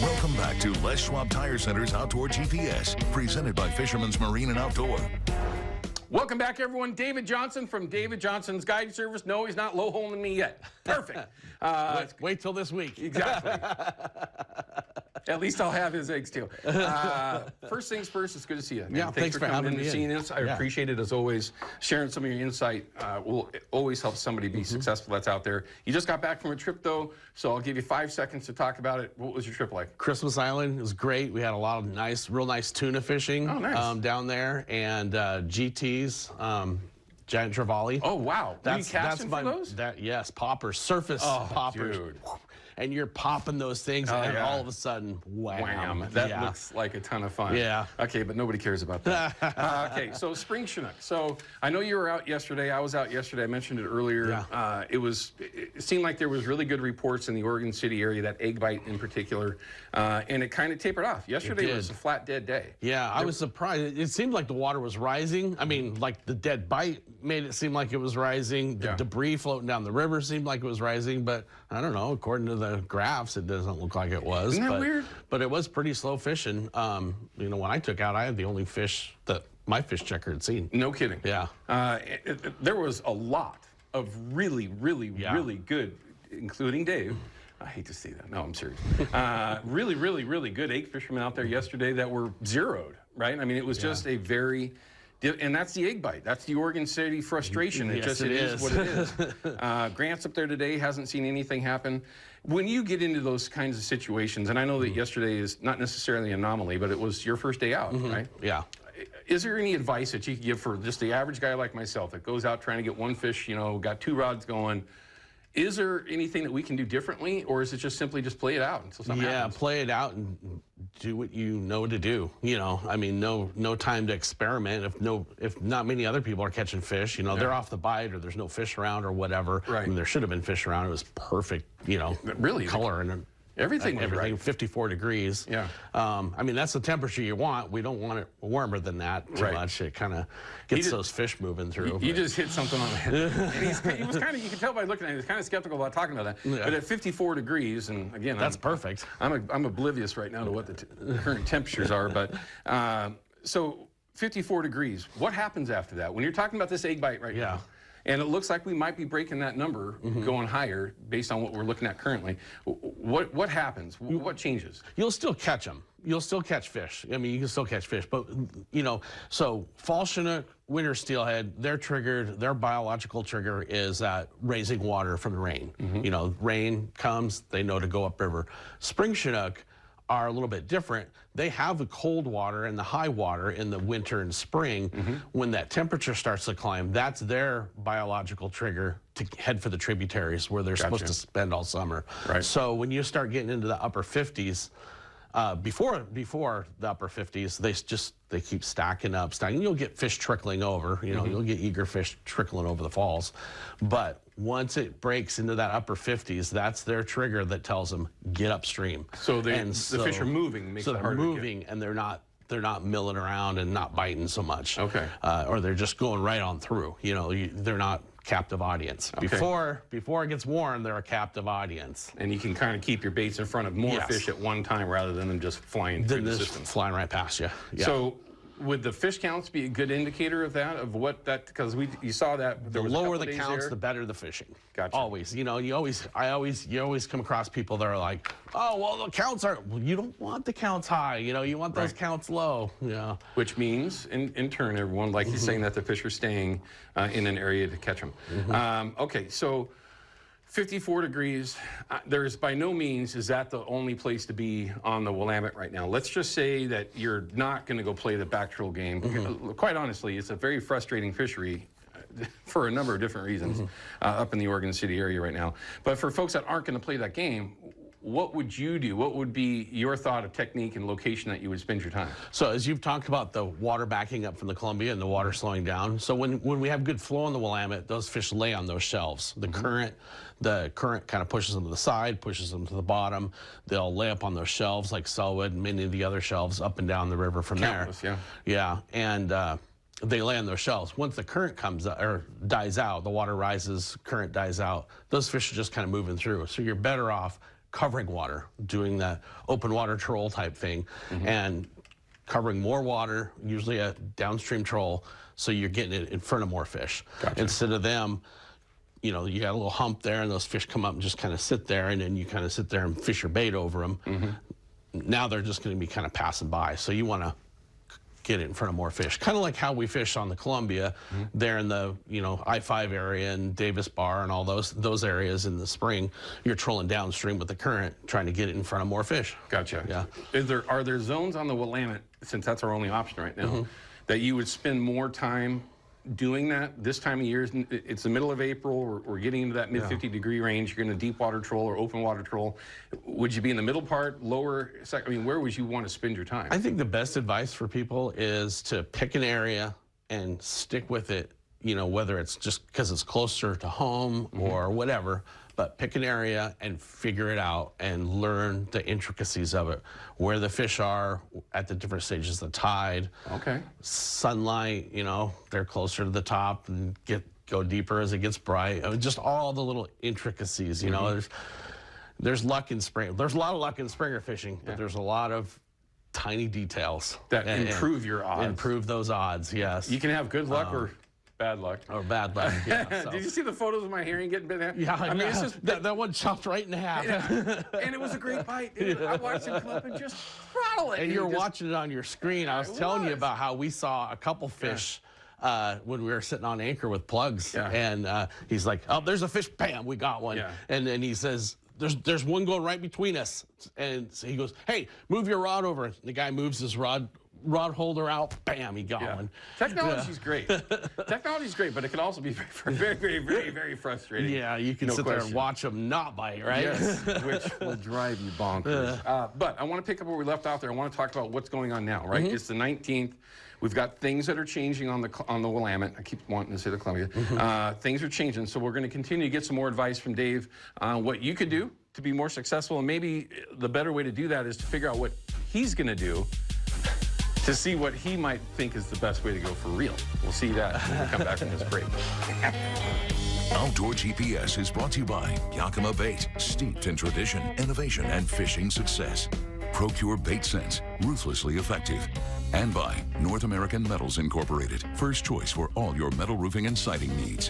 Welcome back to Les Schwab Tire Center's Outdoor GPS, presented by Fisherman's Marine and Outdoor. Welcome back, everyone. David Johnson from David Johnson's Guide Service. No, he's not low-holing me yet. Perfect. Wait till this week. Exactly. At least I'll have his eggs too. First things first, it's good to see you. Man. Yeah, thanks for coming in having and me seeing us. I appreciate it as always. Sharing some of your insight will always help somebody be successful that's out there. You just got back from a trip though, so I'll give you 5 seconds to talk about it. What was your trip like? Christmas Island was great. We had a lot of real nice tuna fishing down there, and GTs. Giant trevally. Oh wow! Were you casting for those? Yes, poppers, surface poppers. Dude. And you're popping those things, and all of a sudden, wham. That looks like a ton of fun. Yeah. Okay, but nobody cares about that. Okay, so spring Chinook. So I know you were out yesterday. I was out yesterday. I mentioned it earlier. Yeah. It seemed like there was really good reports in the Oregon City area, that egg bite in particular, and it kind of tapered off. Yesterday was a flat dead day. Yeah, I was surprised. It seemed like the water was rising. I mean, like the dead bite made it seem like it was rising. The debris floating down the river seemed like it was rising, but I don't know. According to the graphs, it doesn't look like it was. Isn't that weird? But it was pretty slow fishing. You know, when I took out, I had the only fish that my fish checker had seen. No kidding. Yeah. There was a lot of really good, including Dave. I hate to say that. No, I'm serious. really good egg fishermen out there yesterday that were zeroed, right? I mean, it was just a very... And that's the egg bite. That's the Oregon City frustration. It is what it is. Grant's up there today, hasn't seen anything happen. When you get into those kinds of situations, and I know that yesterday is not necessarily an anomaly, but it was your first day out, right? Yeah. Is there any advice that you could give for just the average guy like myself that goes out trying to get one fish, you know, got 2 rods going? Is there anything that we can do differently, or is it just simply just play it out until something happens? Yeah, play it out and do what you know to do. You know, I mean, no time to experiment. If not many other people are catching fish, you know, they're off the bite or there's no fish around or whatever. Right. I mean, there should have been fish around. It was perfect, you know, color and everything. 54 degrees. Yeah. I mean, that's the temperature you want. We don't want it warmer than that too much. It kind of gets those fish moving through. You just hit something on the head. And he was kind of, you can tell by looking at it, he was kind of skeptical about talking about that. Yeah. But at 54 degrees, and again, that's perfect. I'm oblivious right now to what the current temperatures are, but so 54 degrees. What happens after that? When you're talking about this egg bite right now, and it looks like we might be breaking that number, going higher based on what we're looking at currently. What happens? What changes? You'll still catch them. You'll still catch fish. I mean, you can still catch fish, but you know, so fall Chinook, winter steelhead, their biological trigger is that raising water from the rain. You know, rain comes, they know to go upriver. Spring Chinook are a little bit different. They have the cold water and the high water in the winter and spring. When that temperature starts to climb, that's their biological trigger to head for the tributaries where they're supposed to spend all summer. Right. So when you start getting into the upper 50s, before the upper 50s, they keep stacking up. You'll get fish trickling over. You know, you'll get eager fish trickling over the falls. But once it breaks into that upper 50s, that's their trigger that tells them get upstream. So the fish are moving. Makes so it they're moving, and they're not milling around and not biting so much. Okay. Or they're just going right on through. You know, they're not captive audience. Okay. Before it gets warm, they're a captive audience. And you can kind of keep your baits in front of more fish at one time rather than them just flying through the system. Flying right past you. Yeah. So would the fish counts be a good indicator of that, of what that, because you saw that there was the lower the counts, the better the fishing. Gotcha. Always. You know, you always come across people that are like, oh, well, the counts are, well, you don't want the counts high. You know, you want those counts low. Yeah. Which means, in turn, everyone, like he's saying, that the fish are staying in an area to catch them. Okay, so 54 degrees, there's by no means is that the only place to be on the Willamette right now. Let's just say that you're not going to go play the backtrail game. Quite honestly, it's a very frustrating fishery for a number of different reasons up in the Oregon City area right now. But for folks that aren't going to play that game, what would you do? What would be your thought of technique and location that you would spend your time? So as you've talked about the water backing up from the Columbia and the water slowing down, so when we have good flow in the Willamette, those fish lay on those shelves. The current kind of pushes them to the side, pushes them to the bottom. They'll lay up on those shelves like Selwood and many of the other shelves up and down the river from there. Yeah, and they lay on those shelves. Once the current comes up, or dies out, the water rises, current dies out, those fish are just kind of moving through. So you're better off covering water, doing that open water troll type thing, and covering more water, usually a downstream troll, so you're getting it in front of more fish. Gotcha. Instead of them, you know, you got a little hump there and those fish come up and just kind of sit there, and then you kind of sit there and fish your bait over them. Now they're just going to be kind of passing by. So you want to get it in front of more fish. Kind of like how we fish on the Columbia there in the, you know, I-5 area and Davis Bar and all those areas in the spring. You're trolling downstream with the current, trying to get it in front of more fish. Gotcha. Yeah. Are there zones on the Willamette, since that's our only option right now, that you would spend more time doing that this time of year? It's the middle of April. We're getting into that mid 50 degree range. You're going to deep water troll or open water troll. Would you be in the middle part, lower? I mean, where would you want to spend your time? I think the best advice for people is to pick an area and stick with it, you know, whether it's just because it's closer to home or whatever, but pick an area and figure it out and learn the intricacies of it, where the fish are at the different stages of the tide. Okay. Sunlight, you know, they're closer to the top and go deeper as it gets bright. I mean, just all the little intricacies, you know. There's luck in spring. There's a lot of luck in springer fishing, but there's a lot of tiny details that improve your odds. Improve those odds, yes. You can have good luck or bad luck. Or bad luck, yeah. So. Did you see the photos of my herring getting bit in half? Yeah, I mean, it's just that one chopped right in half. and it was a great bite. I watched him come up and just throttle it. And you're watching it on your screen. I was telling you about how we saw a couple fish when we were sitting on anchor with plugs. And he's like, oh, there's a fish. Bam, we got one. And then he says, there's one going right between us. And so he goes, hey, move your rod over. The guy moves his rod holder out, bam, he got one. Technology's great. Technology's great, but it can also be very, very, very, very frustrating. Yeah, you can sit there and watch them not bite, right? Yes, which will drive you bonkers. But I want to pick up where we left out there. I want to talk about what's going on now, right? It's the 19th. We've got things that are changing on the Willamette. I keep wanting to say the Columbia. Things are changing, so we're going to continue to get some more advice from Dave on what you could do to be more successful, and maybe the better way to do that is to figure out what he's going to do to see what he might think is the best way to go for real. We'll see that when we come back from this break. Outdoor GPS is brought to you by Yakima Bait, steeped in tradition, innovation, and fishing success. Procure Bait Sense, ruthlessly effective. And by North American Metals Incorporated, first choice for all your metal roofing and siding needs.